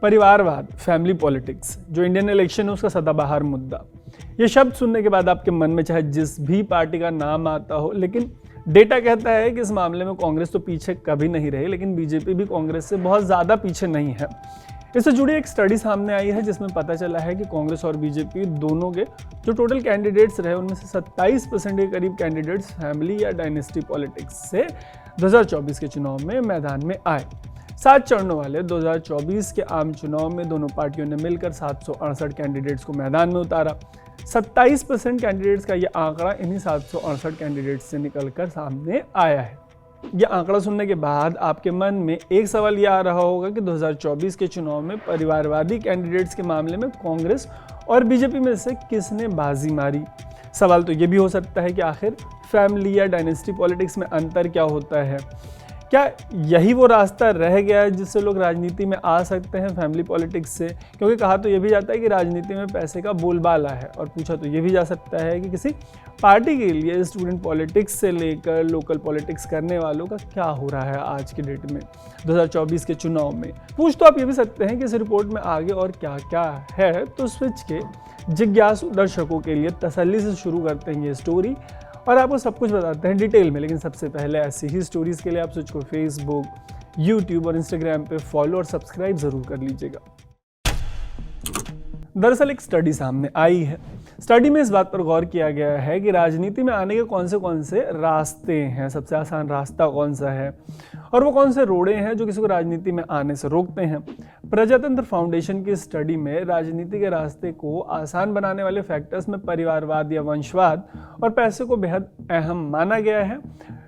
परिवारवाद, family politics, जो Indian election है उसका सदाबहार मुद्दा। ये शब्द सुनने के बाद आपके मन में चाहे जिस भी पार्टी का नाम आता हो, लेकिन डेटा कहता है कि इस मामले में कांग्रेस तो पीछे कभी नहीं रही, लेकिन बीजेपी भी कांग्रेस से बहुत ज़्यादा पीछे नहीं है। इससे जुड़ी एक स्टडी सामने आई है जिसमें पता चला है कि कांग्रेस और बीजेपी दोनों के जो टोटल कैंडिडेट्स रहे उनमें से 27% के करीब कैंडिडेट्स फैमिली या डायनेस्टी पॉलिटिक्स से 2024 के चुनाव में मैदान में आए। 7 चरणों वाले 2024 के आम चुनाव में दोनों पार्टियों ने मिलकर 768 कैंडिडेट्स को मैदान में उतारा। 27% कैंडिडेट्स का यह आंकड़ा इन्हीं 768 कैंडिडेट्स से निकलकर सामने आया है। यह आंकड़ा सुनने के बाद आपके मन में एक सवाल यह आ रहा होगा कि 2024 के चुनाव में परिवारवादी कैंडिडेट्स के मामले में कांग्रेस और बीजेपी में से किसने बाजी मारी। सवाल तो यह भी हो सकता है कि आखिर फैमिली या डायनेस्टी पॉलिटिक्स में अंतर क्या होता है। क्या यही वो रास्ता रह गया है जिससे लोग राजनीति में आ सकते हैं फैमिली पॉलिटिक्स से? क्योंकि कहा तो ये भी जाता है कि राजनीति में पैसे का बोलबाला है, और पूछा तो ये भी जा सकता है कि किसी पार्टी के लिए स्टूडेंट पॉलिटिक्स से लेकर लोकल पॉलिटिक्स करने वालों का क्या हो रहा है आज के डेट में 2024 के चुनाव में। पूछ तो आप ये भी सकते हैं कि इस रिपोर्ट में आगे और क्या क्या है, तो स्विच के जिज्ञासु दर्शकों के लिए तसल्ली से शुरू करते हैं ये स्टोरी और आपको सब कुछ बताते हैं डिटेल में। लेकिन सबसे पहले ऐसी ही स्टोरीज के लिए आप स्विच को फेसबुक, यूट्यूब और इंस्टाग्राम पे फॉलो और सब्सक्राइब जरूर कर लीजिएगा। दरअसल एक स्टडी सामने आई है। स्टडी में इस बात पर गौर किया गया है कि राजनीति में आने के कौन से रास्ते हैं, सबसे आसान रास्ता कौन सा है, और वो कौन से रोड़े हैं जो किसी को राजनीति में आने से रोकते हैं। प्रजातंत्र फाउंडेशन की स्टडी में राजनीति के रास्ते को आसान बनाने वाले फैक्टर्स में परिवारवाद या वंशवाद और पैसे को बेहद अहम माना गया है।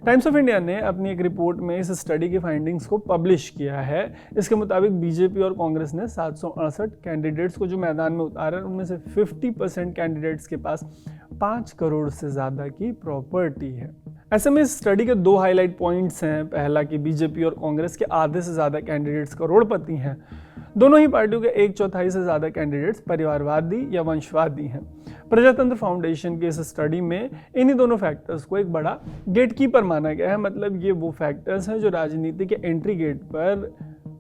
टाइम्स ऑफ इंडिया ने अपनी एक रिपोर्ट में इस स्टडी की फाइंडिंग्स को पब्लिश किया है। इसके मुताबिक बीजेपी और कांग्रेस ने 768 कैंडिडेट्स को जो मैदान में उतारा, उनमें से 50% कैंडिडेट्स के पास 5 करोड़ से ज़्यादा की प्रॉपर्टी है। ऐसे में इस स्टडी के 2 हाईलाइट पॉइंट्स हैं। पहला कि बीजेपी और कांग्रेस के आधे से ज़्यादा कैंडिडेट्स करोड़पति हैं। दोनों ही पार्टियों के 1/4 से ज़्यादा कैंडिडेट्स परिवारवादी या वंशवादी हैं। प्रजातंत्र फाउंडेशन की इस स्टडी में इन्हीं दोनों फैक्टर्स को एक बड़ा गेटकीपर माना गया है। मतलब ये वो फैक्टर्स हैं जो राजनीति के एंट्री गेट पर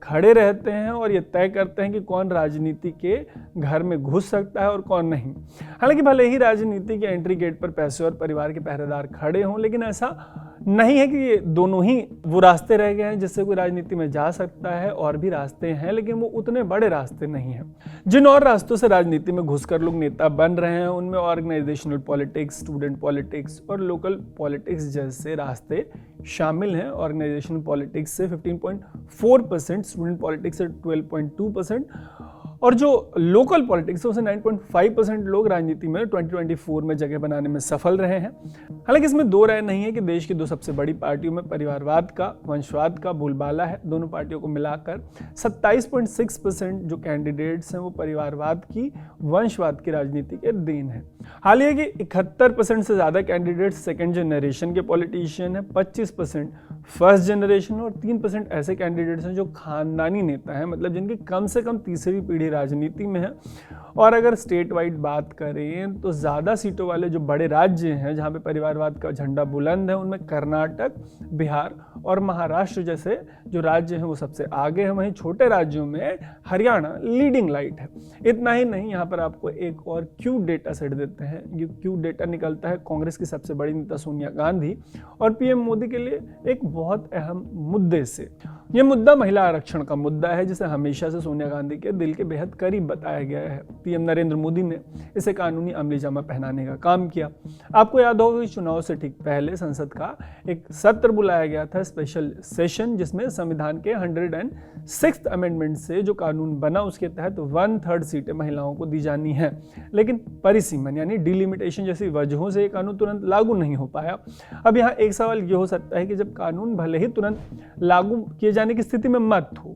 खड़े रहते हैं और ये तय करते हैं कि कौन राजनीति के घर में घुस सकता है और कौन नहीं। हालांकि भले ही राजनीति के एंट्री गेट पर पैसे और परिवार के पहरेदार खड़े हों, लेकिन ऐसा नहीं है कि ये दोनों ही वो रास्ते रह गए हैं जिससे कोई राजनीति में जा सकता है। और भी रास्ते हैं, लेकिन वो उतने बड़े रास्ते नहीं हैं। जिन और रास्तों से राजनीति में घुसकर लोग नेता बन रहे हैं उनमें ऑर्गेनाइजेशनल पॉलिटिक्स, स्टूडेंट पॉलिटिक्स और लोकल पॉलिटिक्स जैसे रास्ते शामिल हैं। ऑर्गेनाइजेशनल पॉलिटिक्स से 15.4%, स्टूडेंट पॉलिटिक्स से 12.2% और जो लोकल पॉलिटिक्स है उसे 9.5% लोग राजनीति में 2024 में जगह बनाने में सफल रहे हैं। हालांकि इसमें 2 राय नहीं है कि देश की 2 सबसे बड़ी पार्टियों में परिवारवाद का, वंशवाद का बोलबाला है। दोनों पार्टियों को मिलाकर 27.6% जो कैंडिडेट्स हैं वो परिवारवाद की, वंशवाद की राजनीति के देन है। हालांकि कि 71% से ज़्यादा कैंडिडेट्स सेकेंड जनरेशन के पॉलिटिशियन हैं, 25% फर्स्ट जनरेशन और 3% ऐसे कैंडिडेट्स हैं जो खानदानी नेता हैं, मतलब जिनकी कम से कम तीसरी पीढ़ी राजनीति में है। और अगर स्टेट वाइड बात करें तो ज़्यादा सीटों वाले जो बड़े राज्य हैं जहाँ पे परिवारवाद का झंडा बुलंद है, उनमें कर्नाटक, बिहार और महाराष्ट्र जैसे जो राज्य हैं वो सबसे आगे हैं। वहीं छोटे राज्यों में हरियाणा लीडिंग लाइट है। इतना ही नहीं, यहाँ पर आपको एक और क्यू डेटा सेट देते हैं। ये क्यू डेटा निकलता है कांग्रेस की सबसे बड़ी नेता सोनिया गांधी और पीएम मोदी के लिए एक बहुत अहम मुद्दे से। यह मुद्दा महिला आरक्षण का मुद्दा है, जिसे हमेशा से सोनिया गांधी के दिल के बेहद करीब बताया गया है। पीएम नरेंद्र मोदी ने इसे कानूनी अमलीजामा पहनाने का काम किया। आपको याद होगा कि चुनाव से ठीक पहले संसद का एक सत्र बुलाया गया था, स्पेशल सेशन, जिसमें संविधान के 106th अमेंडमेंट से जो कानून बना उसके तहत 1/3 सीटें महिलाओं को दी जानी है। लेकिन परिसीमन यानी डिलिमिटेशन जैसी वजहों से ये कानून तुरंत लागू नहीं हो पाया। अब यहाँ एक सवाल ये हो सकता है कि जब कानून भले ही तुरंत लागू किए जाने की स्थिति में मत हो,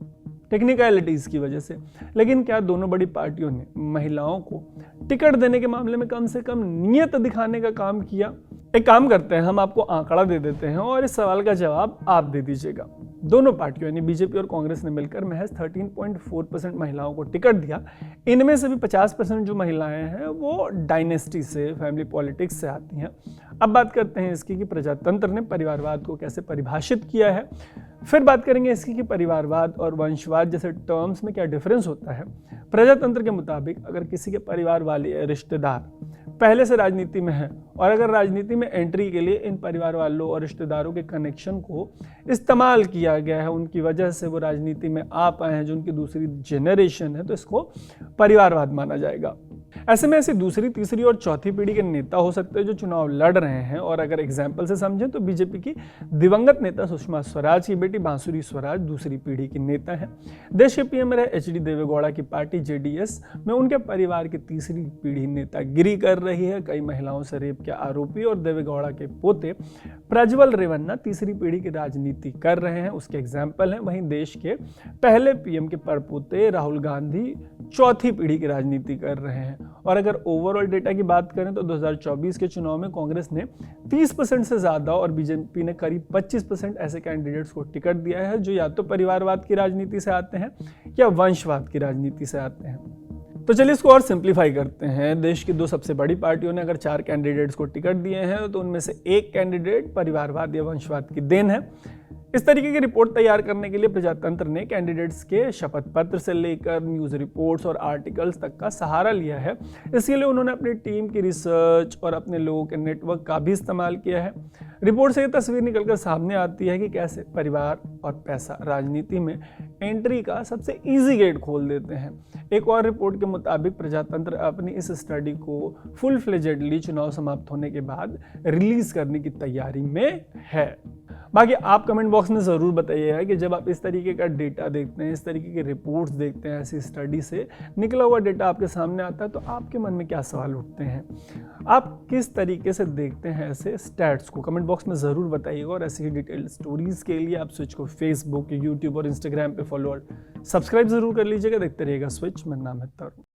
टेक्निकलिटीज की वजह से, लेकिन क्या दोनों बड़ी पार्टियों ने महिलाओं को टिकट देने के मामले में कम से कम नियत दिखाने का काम किया? एक काम करते हैं, हम आपको आंकड़ा दे देते हैं और इस सवाल का जवाब आप दे दीजिएगा। दोनों पार्टियों यानी बीजेपी और कांग्रेस ने मिलकर महज 13.4% महिलाओं को टिकट दिया। इनमें से भी 50% जो महिलाएं हैं वो डायनेस्टी से, फैमिली पॉलिटिक्स से आती हैं। अब बात करते हैं इसकी कि प्रजातंत्र ने परिवारवाद को कैसे परिभाषित किया है। फिर बात करेंगे इसकी कि परिवारवाद और वंशवाद जैसे टर्म्स में क्या डिफरेंस होता है। प्रजातंत्र के मुताबिक अगर किसी के परिवार वाले रिश्तेदार पहले से राजनीति में है और अगर राजनीति में एंट्री के लिए इन परिवार वालों और रिश्तेदारों के कनेक्शन को इस्तेमाल किया गया है, उनकी वजह से वो राजनीति में आ पाए हैं, जो उनकी दूसरी जनरेशन है, तो इसको परिवारवाद माना जाएगा। ऐसे में ऐसी दूसरी, तीसरी और चौथी पीढ़ी के नेता हो सकते हैं जो चुनाव लड़ रहे हैं। और अगर एग्जाम्पल से समझें तो बीजेपी की दिवंगत नेता सुषमा स्वराज की बेटी बांसुरी स्वराज दूसरी पीढ़ी की नेता हैं। देश के पीएम रहे एचडी देवेगौड़ा की पार्टी जेडीएस में उनके परिवार की तीसरी पीढ़ी नेतागिरी कर रही है। कई महिलाओं से रेप के आरोपी और देवेगौड़ा के पोते प्रज्वल रेवन्ना तीसरी पीढ़ी की राजनीति कर रहे हैं, उसके एग्जाम्पल हैं। वहीं देश के पहले पीएम के परपोते राहुल गांधी चौथी पीढ़ी की राजनीति कर रहे हैं। और अगर ओवरऑल डेटा की बात करें तो 2024 के चुनाव में कांग्रेस ने 30% से ज्यादा और बीजेपी ने करीब 25% ऐसे कैंडिडेट्स को टिकट दिया है जो या तो परिवारवाद की राजनीति से आते हैं या वंशवाद की राजनीति से आते हैं। तो चलिए इसको और सिंप्लीफाई करते हैं। देश की दो सबसे बड़ी पार्टियों ने अगर 4 कैंडिडेट्स को टिकट दिए हैं तो उनमें से एक कैंडिडेट परिवारवाद या वंशवाद की देन है। इस तरीके की रिपोर्ट तैयार करने के लिए प्रजातंत्र ने कैंडिडेट्स के शपथ पत्र से लेकर न्यूज़ रिपोर्ट्स और आर्टिकल्स तक का सहारा लिया है। इसके लिए उन्होंने अपनी टीम की रिसर्च और अपने लोगों के नेटवर्क का भी इस्तेमाल किया है। रिपोर्ट से ये तस्वीर निकलकर सामने आती है कि कैसे परिवार और पैसा राजनीति में एंट्री का सबसे ईजी गेट खोल देते हैं। एक और रिपोर्ट के मुताबिक प्रजातंत्र अपनी इस स्टडी को फुल फ्लेजेडली चुनाव समाप्त होने के बाद रिलीज करने की तैयारी में है। बाकी आप कमेंट बॉक्स में ज़रूर बताइएगा कि जब आप इस तरीके का डेटा देखते हैं, इस तरीके की रिपोर्ट्स देखते हैं, ऐसी स्टडी से निकला हुआ डेटा आपके सामने आता है तो आपके मन में क्या सवाल उठते हैं, आप किस तरीके से देखते हैं ऐसे स्टैट्स को। कमेंट बॉक्स में ज़रूर बताइएगा। और ऐसी ही डिटेल्ड स्टोरीज़ के लिए आप स्विच को फेसबुक, यूट्यूब और इंस्टाग्राम पे फॉलो और सब्सक्राइब ज़रूर कर लीजिएगा। देखते रहिएगा स्विच। मेरा नाम है तरुण।